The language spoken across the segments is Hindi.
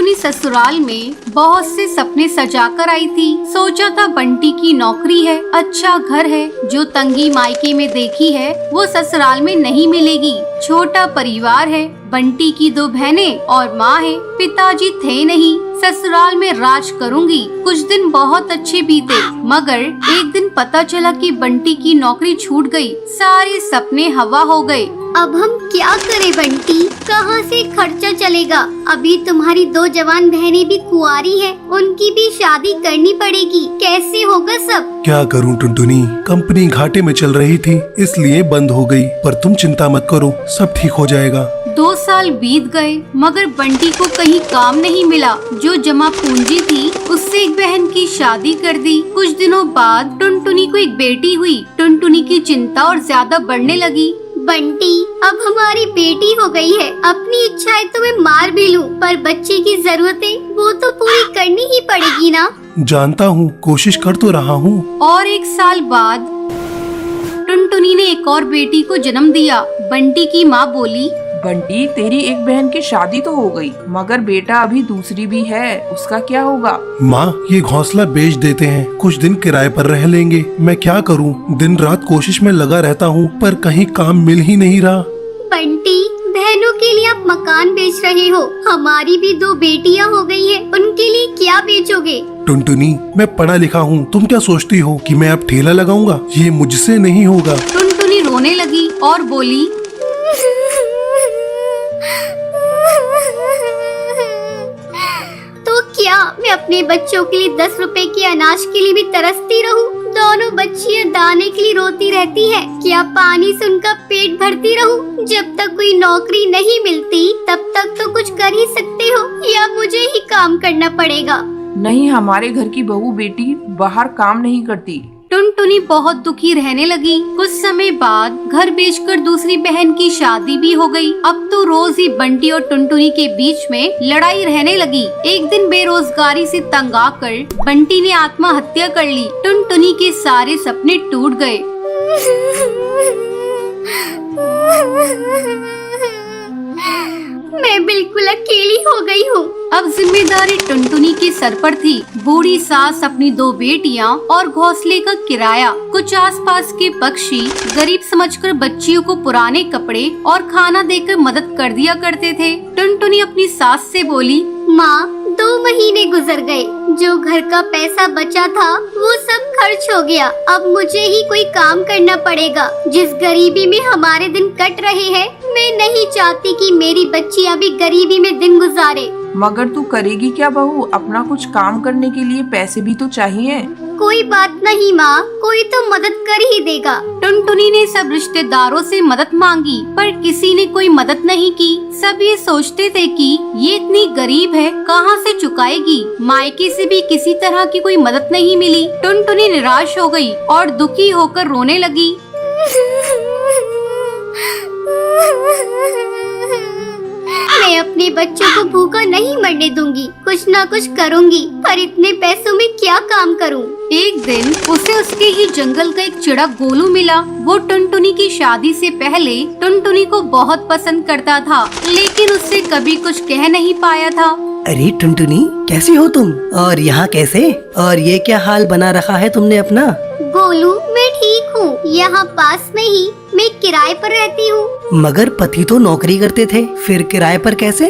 टुनटुनी ससुराल में बहुत से सपने सजा कर आई थी। सोचा था बंटी की नौकरी है, अच्छा घर है, जो तंगी मायके में देखी है वो ससुराल में नहीं मिलेगी। छोटा परिवार है, बंटी की 2 बहनें और माँ है, पिताजी थे नहीं। ससुराल में राज करूंगी। कुछ दिन बहुत अच्छे बीते, मगर एक दिन पता चला कि बंटी की नौकरी छूट गई। सारे सपने हवा हो गए। अब हम क्या करें बंटी, कहाँ से खर्चा चलेगा? अभी तुम्हारी 2 जवान बहनें भी कुंवारी हैं, उनकी भी शादी करनी पड़ेगी। कैसे होगा सब? क्या करूं टुनटुनी, कंपनी घाटे में चल रही थी इसलिए बंद हो गई, पर तुम चिंता मत करो, सब ठीक हो जाएगा। 2 साल बीत गए मगर बंटी को कहीं काम नहीं मिला। जो जमा पूंजी थी उससे एक बहन की शादी कर दी। कुछ दिनों बाद टुनटुनी को एक बेटी हुई। टुनटुनी की चिंता और ज्यादा बढ़ने लगी। बंटी, अब हमारी बेटी हो गई है, अपनी इच्छाएं तो मैं मार भी लूं, पर बच्चे की जरूरतें वो तो पूरी करनी ही पड़ेगी ना। जानता हूँ, कोशिश कर तो रहा हूँ। और 1 साल बाद टुनटुनी ने एक और बेटी को जन्म दिया। बंटी की माँ बोली, बंटी, तेरी एक बहन की शादी तो हो गई, मगर बेटा अभी दूसरी भी है, उसका क्या होगा? माँ, ये घोंसला बेच देते हैं, कुछ दिन किराए पर रह लेंगे। मैं क्या करूँ, दिन रात कोशिश में लगा रहता हूँ, पर कहीं काम मिल ही नहीं रहा। बंटी, बहनों के लिए आप मकान बेच रहे हो, हमारी भी 2 बेटियां हो गई है, उनके लिए क्या बेचोगे? टुनटुनी, मैं पढ़ा लिखा हूँ, तुम क्या सोचती हो कि मैं अब ठेला लगाऊंगा? ये मुझसे नहीं होगा। टुनटुनी रोने लगी और बोली, तो क्या मैं अपने बच्चों के लिए 10 रुपए के अनाज के लिए भी तरसती रहूं? दोनों बच्चियां दाने के लिए रोती रहती है, क्या पानी से उनका पेट भरती रहूं? जब तक कोई नौकरी नहीं मिलती तब तक तो कुछ कर ही सकते हो, या मुझे ही काम करना पड़ेगा? नहीं, हमारे घर की बहू बेटी बाहर काम नहीं करती। टुनटुनी बहुत दुखी रहने लगी। कुछ समय बाद घर बेचकर दूसरी बहन की शादी भी हो गई। अब तो रोज ही बंटी और टुनटुनी के बीच में लड़ाई रहने लगी। एक दिन बेरोजगारी से तंग आकर बंटी ने आत्महत्या कर ली। टुनटुनी के सारे सपने टूट गए। मैं बिल्कुल अकेली हो गई हूँ। अब जिम्मेदारी टुनटुनी के सर पर थी। बूढ़ी सास, अपनी 2 बेटियां और घोंसले का किराया। कुछ आसपास के पक्षी गरीब समझकर बच्चियों को पुराने कपड़े और खाना देकर मदद कर दिया करते थे। टुनटुनी अपनी सास से बोली, माँ, 2 महीने गुजर गए, जो घर का पैसा बचा था वो सब खर्च हो गया। अब मुझे ही कोई काम करना पड़ेगा। जिस गरीबी में हमारे दिन कट रहे हैं, मैं नहीं चाहती कि मेरी बच्चियाँ भी गरीबी में दिन गुजारे। मगर तू करेगी क्या बहू? अपना कुछ काम करने के लिए पैसे भी तो चाहिए। कोई बात नहीं माँ, कोई तो मदद कर ही देगा। टुनटुनी ने सब रिश्तेदारों से मदद मांगी, पर किसी ने कोई मदद नहीं की। सब ये सोचते थे कि ये इतनी गरीब है, कहाँ से चुकाएगी। मायके से भी किसी तरह की कोई मदद नहीं मिली। टुनटुनी निराश हो गई और दुखी होकर रोने लगी। मैं अपने बच्चों को भूखा नहीं मरने दूंगी, कुछ ना कुछ करूंगी, पर इतने पैसों में क्या काम करूं? एक दिन उसे उसके ही जंगल का एक चिड़ा गोलू मिला। वो टुनटुनी की शादी से पहले टुनटुनी को बहुत पसंद करता था, लेकिन उससे कभी कुछ कह नहीं पाया था। अरे टुनटुनी, कैसी हो तुम? और यहाँ कैसे? और ये क्या हाल बना रखा है तुमने अपना? गोलू, मैं ठीक हूँ, यहाँ पास में ही मैं किराए पर रहती हूँ। मगर पति तो नौकरी करते थे, फिर किराए पर कैसे?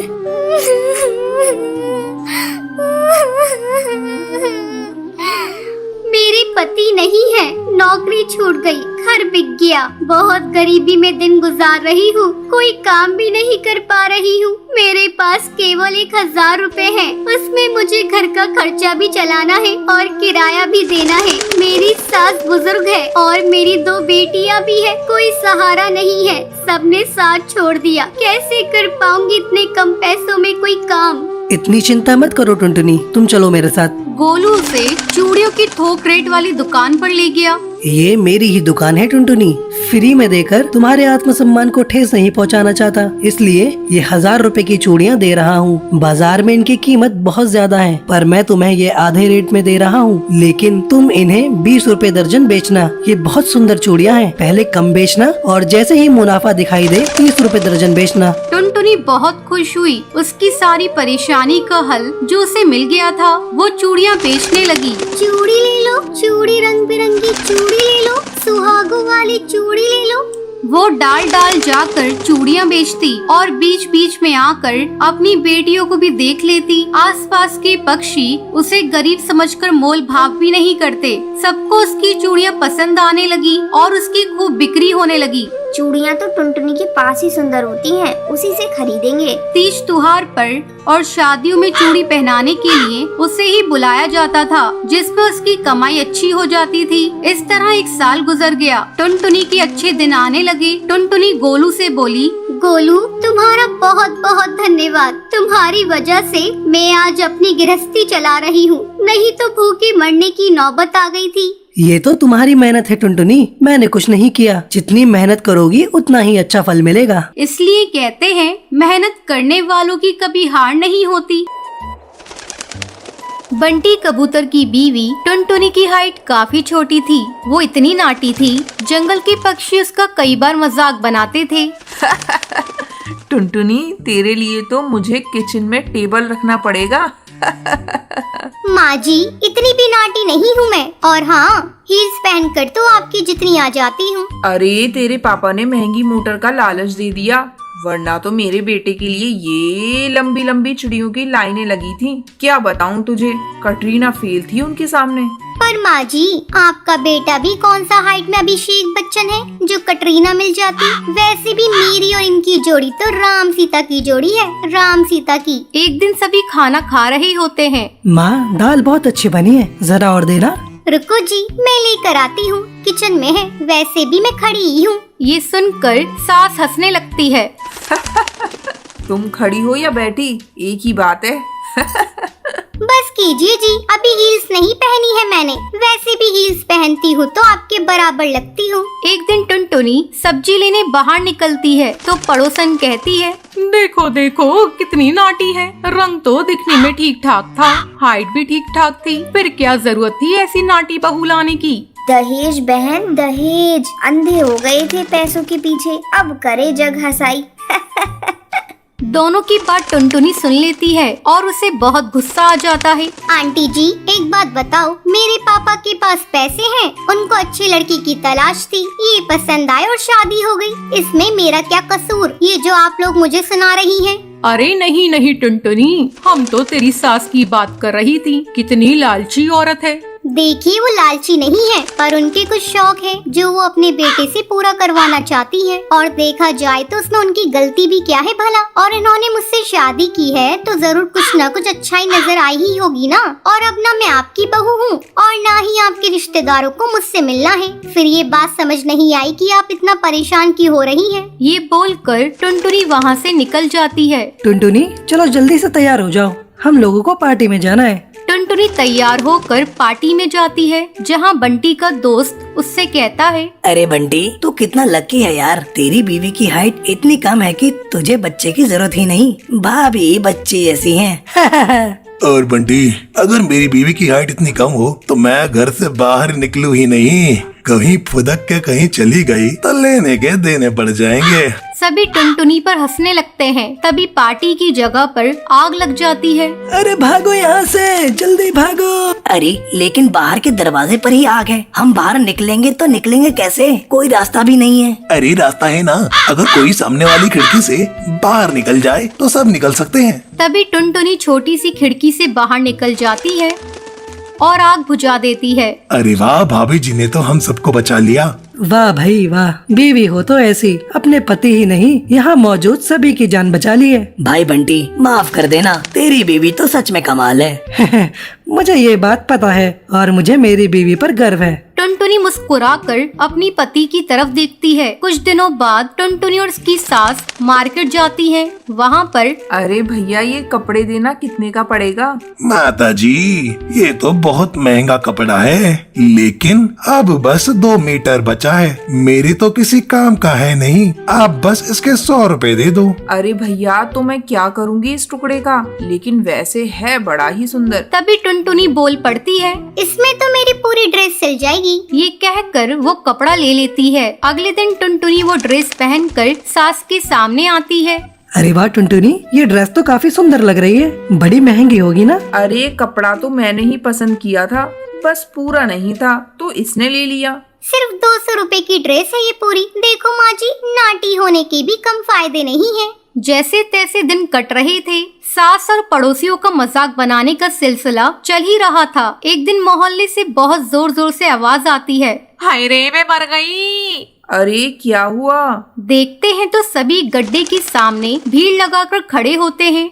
मेरे पति नहीं है, नौकरी छूट गई, घर बिक गया, बहुत गरीबी में दिन गुजार रही हूँ, कोई काम भी नहीं कर पा रही हूँ। मेरे पास केवल 1000 रुपए है, उसमें मुझे घर का खर्चा भी चलाना है और किराया भी देना है। मेरी सास बुजुर्ग है और मेरी 2 बेटियाँ भी है, कोई सहारा नहीं है, सबने साथ छोड़ दिया। कैसे कर पाऊंगी इतने कम पैसों में कोई काम? इतनी चिंता मत करो टुनटुनी, तुम चलो मेरे साथ। गोलू उसे चूड़ियों की थोक रेट वाली दुकान पर ले गया। ये मेरी ही दुकान है टुनटुनी। फ्री में देकर तुम्हारे आत्मसम्मान को ठेस नहीं पहुंचाना चाहता, इसलिए ये 1000 रुपए की चूड़ियां दे रहा हूँ। बाजार में इनकी कीमत बहुत ज्यादा है, पर मैं तुम्हें ये आधे रेट में दे रहा हूँ। लेकिन तुम इन्हें 20 रुपए दर्जन बेचना। ये बहुत सुंदर चूड़ियां हैं, पहले कम बेचना और जैसे ही मुनाफा दिखाई दे 30 रुपए दर्जन बेचना। टुनटुनी बहुत खुश हुई। उसकी सारी परेशानी का हल जो उसे मिल गया था, वो चूड़ियाँ बेचने लगी। चूड़ी ले लो, चूड़ी रंग बिरंगी चूड़ी ले लो, सुहागों वाली चूड़ी ले लो। वो डाल डाल जाकर चूड़ियाँ बेचती और बीच बीच में आकर अपनी बेटियों को भी देख लेती। आसपास के पक्षी उसे गरीब समझकर मोल भाव भी नहीं करते। सबको उसकी चूड़ियाँ पसंद आने लगी और उसकी खूब बिक्री होने लगी। चूड़ियाँ तो टुनटुनी के पास ही सुंदर होती हैं, उसी से खरीदेंगे। तीज त्योहार पर और शादियों में चूड़ी पहनाने के लिए उसे ही बुलाया जाता था, जिसमें उसकी कमाई अच्छी हो जाती थी। इस तरह 1 साल गुजर गया। टुनटुनी के अच्छे दिन आने लगे। टुनटुनी गोलू से बोली, गोलू, तुम्हारा बहुत बहुत धन्यवाद। तुम्हारी वजह से मैं आज अपनी गृहस्थी चला रही हूँ, नहीं तो भूखे मरने की नौबत आ गई थी। ये तो तुम्हारी मेहनत है टुनटुनी, मैंने कुछ नहीं किया। जितनी मेहनत करोगी उतना ही अच्छा फल मिलेगा। इसलिए कहते हैं मेहनत करने वालों की कभी हार नहीं होती। बंटी कबूतर की बीवी टुनटुनी की हाइट काफी छोटी थी। वो इतनी नाटी थी, जंगल के पक्षी उसका कई बार मजाक बनाते थे। टुनटुनी, तेरे लिए तो मुझे किचन में टेबल रखना पड़ेगा। माँ जी, इतनी भी नाटी नहीं हूँ मैं। और हाँ, हील्स पहनकर तो आपकी जितनी आ जाती हूँ। अरे, तेरे पापा ने महंगी मोटर का लालच दे दिया, वरना तो मेरे बेटे के लिए ये लंबी लंबी चिड़ियों की लाइनें लगी थी। क्या बताऊं तुझे, कटरीना फेल थी उनके सामने। पर माँ जी, आपका बेटा भी कौन सा हाइट में अभिषेक बच्चन है जो कटरीना मिल जाती। वैसे भी मेरी और इनकी जोड़ी तो राम सीता की जोड़ी है, राम सीता की। एक दिन सभी खाना खा रहे होते हैं। माँ, दाल बहुत अच्छी बनी है, जरा और देना। रुको जी, मैं लेकर आती हूँ, किचन में है। वैसे भी मैं खड़ी ही हूँ। ये सुनकर सास हंसने लगती है। तुम खड़ी हो या बैठी, एक ही बात है। बस कीजिए जी, अभी हील्स नहीं पहनी है मैंने। वैसे भी हील्स पहनती हूँ तो आपके बराबर लगती हूँ। एक दिन टुनटुनी सब्जी लेने बाहर निकलती है तो पड़ोसन कहती है, देखो देखो कितनी नाटी है। रंग तो दिखने में ठीक ठाक था, हाइट भी ठीक ठाक थी, फिर क्या जरूरत थी ऐसी नाटी बहू लाने की। दहेज बहन, दहेज। अंधे हो गए थे पैसों के पीछे, अब करे जग हंसाई। दोनों की बात टुनटुनी सुन लेती है और उसे बहुत गुस्सा आ जाता है। आंटी जी, एक बात बताओ, मेरे पापा के पास पैसे हैं, उनको अच्छी लड़की की तलाश थी, ये पसंद आए और शादी हो गई। इसमें मेरा क्या कसूर, ये जो आप लोग मुझे सुना रही हैं? अरे नहीं नहीं टुनटुनी, हम तो तेरी सास की बात कर रही थी। कितनी लालची औरत है। देखिए, वो लालची नहीं है, पर उनके कुछ शौक है जो वो अपने बेटे से पूरा करवाना चाहती है। और देखा जाए तो उसमें उनकी गलती भी क्या है भला। और इन्होंने मुझसे शादी की है तो जरूर कुछ न कुछ अच्छाई नजर आई ही होगी ना। और अब ना मैं आपकी बहू हूँ और ना ही आपके रिश्तेदारों को मुझसे मिलना है। फिर ये बात समझ नहीं आई कि आप इतना परेशान क्यों हो रही हैं। ये बोलकर टुनटुनी वहाँ से निकल जाती है। टुनटुनी, चलो जल्दी से तैयार हो जाओ, हम लोगों को पार्टी में जाना है। टुनटुनी तैयार होकर पार्टी में जाती है, जहाँ बंटी का दोस्त उससे कहता है, अरे बंटी, तू कितना लकी है यार। तेरी बीवी की हाइट इतनी कम है कि तुझे बच्चे की जरूरत ही नहीं, भाभी बच्चे ऐसी हैं। और बंटी, अगर मेरी बीवी की हाइट इतनी कम हो तो मैं घर से बाहर निकलूं ही नहीं। कहीं फुदक के कहीं चली गई तो लेने के देने पड़ जाएंगे। सभी टुनटुनी पर हंसने लगते हैं। तभी पार्टी की जगह पर आग लग जाती है। अरे भागो यहाँ से, जल्दी भागो। अरे लेकिन बाहर के दरवाजे पर ही आग है, हम बाहर निकलेंगे तो निकलेंगे कैसे? कोई रास्ता भी नहीं है। अरे रास्ता है ना, अगर कोई सामने वाली खिड़की से बाहर निकल जाए तो सब निकल सकते हैं। तभी टुनटुनी छोटी सी खिड़की से बाहर निकल जाती है और आग बुझा देती है। अरे वाह, भाभी जी ने तो हम सबको बचा लिया। वाह भाई वाह, बीवी हो तो ऐसी, अपने पति ही नहीं यहाँ मौजूद सभी की जान बचा ली है। भाई बंटी, माफ कर देना, तेरी बीवी तो सच में कमाल है। मुझे ये बात पता है और मुझे मेरी बीवी पर गर्व है। टुनटुनी मुस्कुराकर अपनी पति की तरफ देखती है। कुछ दिनों बाद टुनटुनी और उसकी सास मार्केट जाती हैं। वहाँ पर अरे भैया, ये कपड़े देना कितने का पड़ेगा? माता जी, ये तो बहुत महंगा कपड़ा है, लेकिन अब बस 2 मीटर बचा है। मेरे तो किसी काम का है नहीं, आप बस इसके 100 रुपए दे दो। अरे भैया, तो मैं क्या करूँगी इस टुकड़े का? लेकिन वैसे है बड़ा ही सुंदर। तभी टुनटुनी बोल पड़ती है, इसमें तो मेरी पूरी ड्रेस सिल जाएगी। ये कहकर वो कपड़ा ले लेती है। अगले दिन टुनटुनी वो ड्रेस पहनकर सास के सामने आती है। अरे वाह टुनटुनी, ये ड्रेस तो काफी सुंदर लग रही है, बड़ी महंगी होगी ना? अरे कपड़ा तो मैंने ही पसंद किया था, बस पूरा नहीं था तो इसने ले लिया। सिर्फ 200 रुपए की ड्रेस है ये पूरी। देखो माँ जी, नाटी होने के भी कम फायदे नहीं है। जैसे तैसे दिन कट रहे थे। सास और पड़ोसियों का मजाक बनाने का सिलसिला चल ही रहा था। एक दिन मोहल्ले से बहुत जोर जोर से आवाज आती है, हाय रे, मैं मर गई। अरे क्या हुआ? देखते हैं तो सभी गड्ढे के सामने भीड़ लगाकर खड़े होते हैं।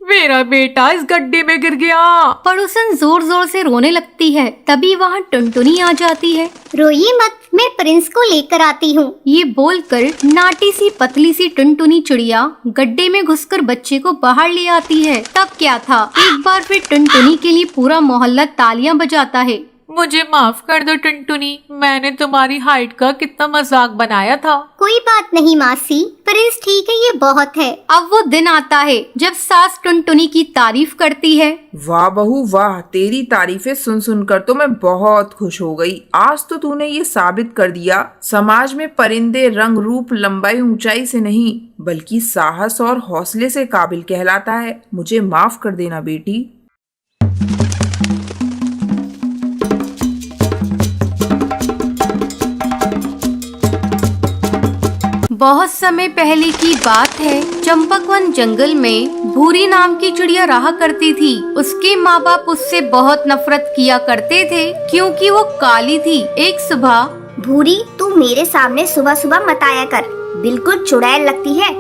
मेरा बेटा इस गड्ढे में गिर गया। पड़ोसन जोर जोर से रोने लगती है। तभी वहाँ टुनटुनी आ जाती है। रोइए मत, मैं प्रिंस को लेकर आती हूँ। ये बोलकर नाटी सी पतली सी टुनटुनी चिड़िया गड्ढे में घुसकर बच्चे को बाहर ले आती है। तब क्या था, एक बार फिर टुनटुनी के लिए पूरा मोहल्ला तालियां बजाता है। मुझे माफ कर दो टुनटुनी, मैंने तुम्हारी हाइट का कितना मजाक बनाया था। कोई बात नहीं मासी, प्रिंस ठीक है, ये बहुत है। अब वो दिन आता है जब सास टुनटुनी की तारीफ करती है। वाह बहू वाह, तेरी तारीफें सुन सुनकर तो मैं बहुत खुश हो गई। आज तो तूने ये साबित कर दिया, समाज में परिंदे रंग रूप लंबाई ऊंचाई से नहीं बल्कि साहस और हौसले से काबिल कहलाता है। मुझे माफ कर देना बेटी। बहुत समय पहले की बात है। चंपकवन जंगल में भूरी नाम की चिड़िया रहा करती थी। उसके माँ बाप उससे बहुत नफरत किया करते थे क्योंकि वो काली थी। एक सुबह, भूरी, तू मेरे सामने सुबह सुबह मत आया कर, बिल्कुल चुड़ैल लगती है।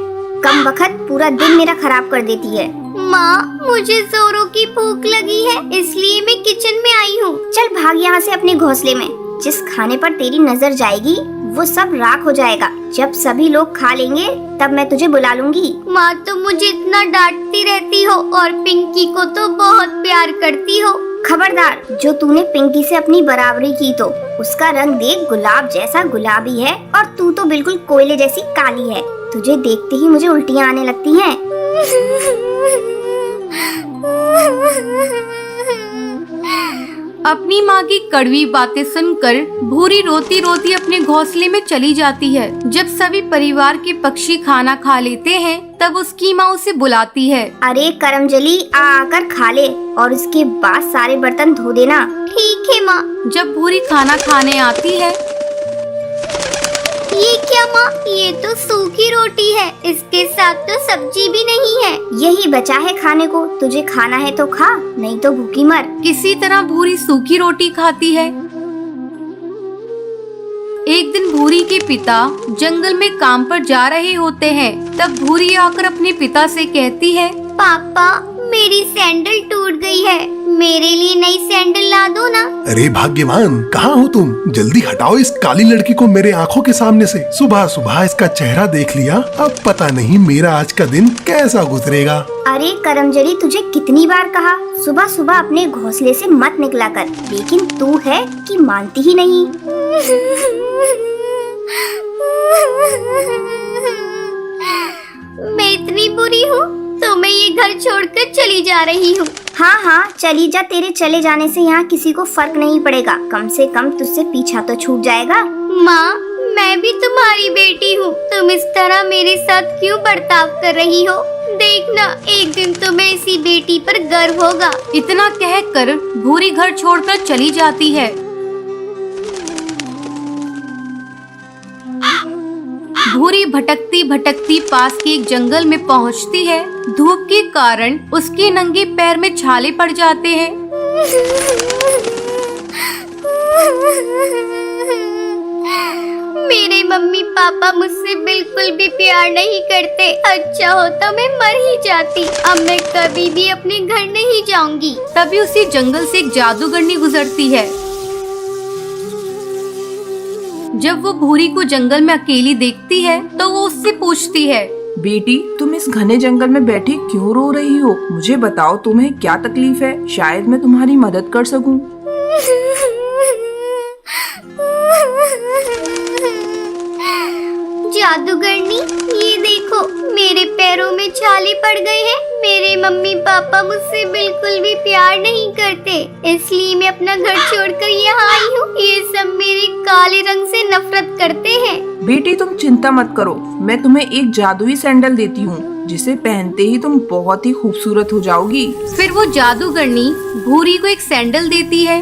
कम वक्त पूरा दिन मेरा खराब कर देती है। माँ, मुझे जोरों की भूख लगी है, इसलिए मैं किचन में आई हूँ। चल भाग यहाँ से अपने घोंसले में। जिस खाने पर तेरी नजर जाएगी वो सब राख हो जाएगा। जब सभी लोग खा लेंगे तब मैं तुझे बुला लूंगी। माँ तो मुझे इतना डांटती रहती हो और पिंकी को तो बहुत प्यार करती हो। खबरदार, जो तूने पिंकी से अपनी बराबरी की तो उसका रंग देख, गुलाब जैसा गुलाबी है और तू तो बिल्कुल कोयले जैसी काली है। तुझे देखते ही मुझे उल्टियाँ आने लगती हैं। अपनी माँ की कड़वी बातें सुनकर भूरी रोती रोती अपने घोंसले में चली जाती है। जब सभी परिवार के पक्षी खाना खा लेते हैं तब उसकी माँ उसे बुलाती है। अरे करमजली, आकर खा ले और उसके बाद सारे बर्तन धो देना। ठीक है माँ। जब भूरी खाना खाने आती है, ये क्या माँ, ये तो सूखी रोटी है, इसके साथ तो सब्जी भी नहीं है। यही बचा है खाने को, तुझे खाना है तो खा, नहीं तो भूखी मर। किसी तरह भूरी सूखी रोटी खाती है। एक दिन भूरी के पिता जंगल में काम पर जा रहे होते हैं। तब भूरी आकर अपने पिता से कहती है, पापा, मेरी सैंडल टूट गई है, मेरे लिए नई सैंडल ला दो ना। अरे भाग्यवान, कहाँ हो तुम? जल्दी हटाओ इस काली लड़की को मेरे आंखों के सामने से। सुबह सुबह इसका चेहरा देख लिया, अब पता नहीं मेरा आज का दिन कैसा गुजरेगा। अरे करमजली, तुझे कितनी बार कहा सुबह सुबह अपने घोंसले से मत निकला कर, लेकिन तू है कि मानती ही नहीं। मैं इतनी बुरी हूँ तो मैं ये घर छोड़कर चली जा रही हूँ। हाँ हाँ, चली जा, तेरे चले जाने से यहाँ किसी को फर्क नहीं पड़ेगा। कम से कम तुझसे पीछा तो छूट जाएगा। माँ, मैं भी तुम्हारी बेटी हूँ, तुम इस तरह मेरे साथ क्यों बर्ताव कर रही हो? देखना, एक दिन तुम्हें इसी बेटी पर गर्व होगा। इतना कहकर भूरी घर छोड़कर चली जाती है। भूरी भटकती भटकती पास के एक जंगल में पहुंचती है। धूप के कारण उसके नंगे पैर में छाले पड़ जाते हैं। मेरे मम्मी पापा मुझसे बिल्कुल भी प्यार नहीं करते। अच्छा होता मैं मर ही जाती। अब मैं कभी भी अपने घर नहीं जाऊंगी। तभी उसी जंगल से एक जादूगरनी गुजरती है। जब वो भूरी को जंगल में अकेली देखती है तो वो उससे पूछती है, बेटी, तुम इस घने जंगल में बैठी क्यों रो रही हो? मुझे बताओ तुम्हें क्या तकलीफ है, शायद मैं तुम्हारी मदद कर सकूं। जादूगरनी, ये देखो मेरे पैरों में छाले पड़ गए हैं। मेरे मम्मी पापा मुझसे बिल्कुल भी प्यार नहीं करते, इसलिए मैं अपना घर छोड़कर यहाँ आई हूँ। ये सब मेरे काले रंग से नफरत करते हैं। बेटी तुम चिंता मत करो, मैं तुम्हें एक जादुई सैंडल देती हूँ, जिसे पहनते ही तुम बहुत ही खूबसूरत हो जाओगी। फिर वो जादूगरनी भूरी को एक सैंडल देती है।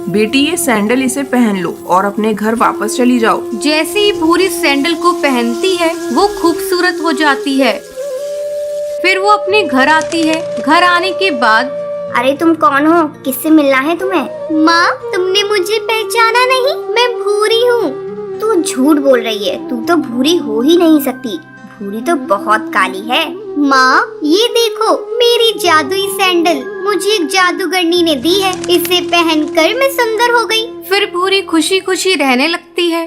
बेटी ये सैंडल इसे पहन लो और अपने घर वापस चली जाओ। जैसे ही भूरी सैंडल को पहनती है वो खूबसूरत हो जाती है। फिर वो अपने घर आती है। घर आने के बाद, अरे तुम कौन हो? किससे मिलना है तुम्हें? माँ, तुमने मुझे पहचाना नहीं? मैं भूरी हूँ। तू झूठ बोल रही है, तू तो भूरी हो ही नहीं सकती। भूरी तो बहुत काली है। माँ, ये देखो मेरी जादुई सैंडल मुझे एक जादूगरनी ने दी है। इसे पहनकर मैं सुंदर हो गई। फिर भूरी खुशी खुशी रहने लगती है।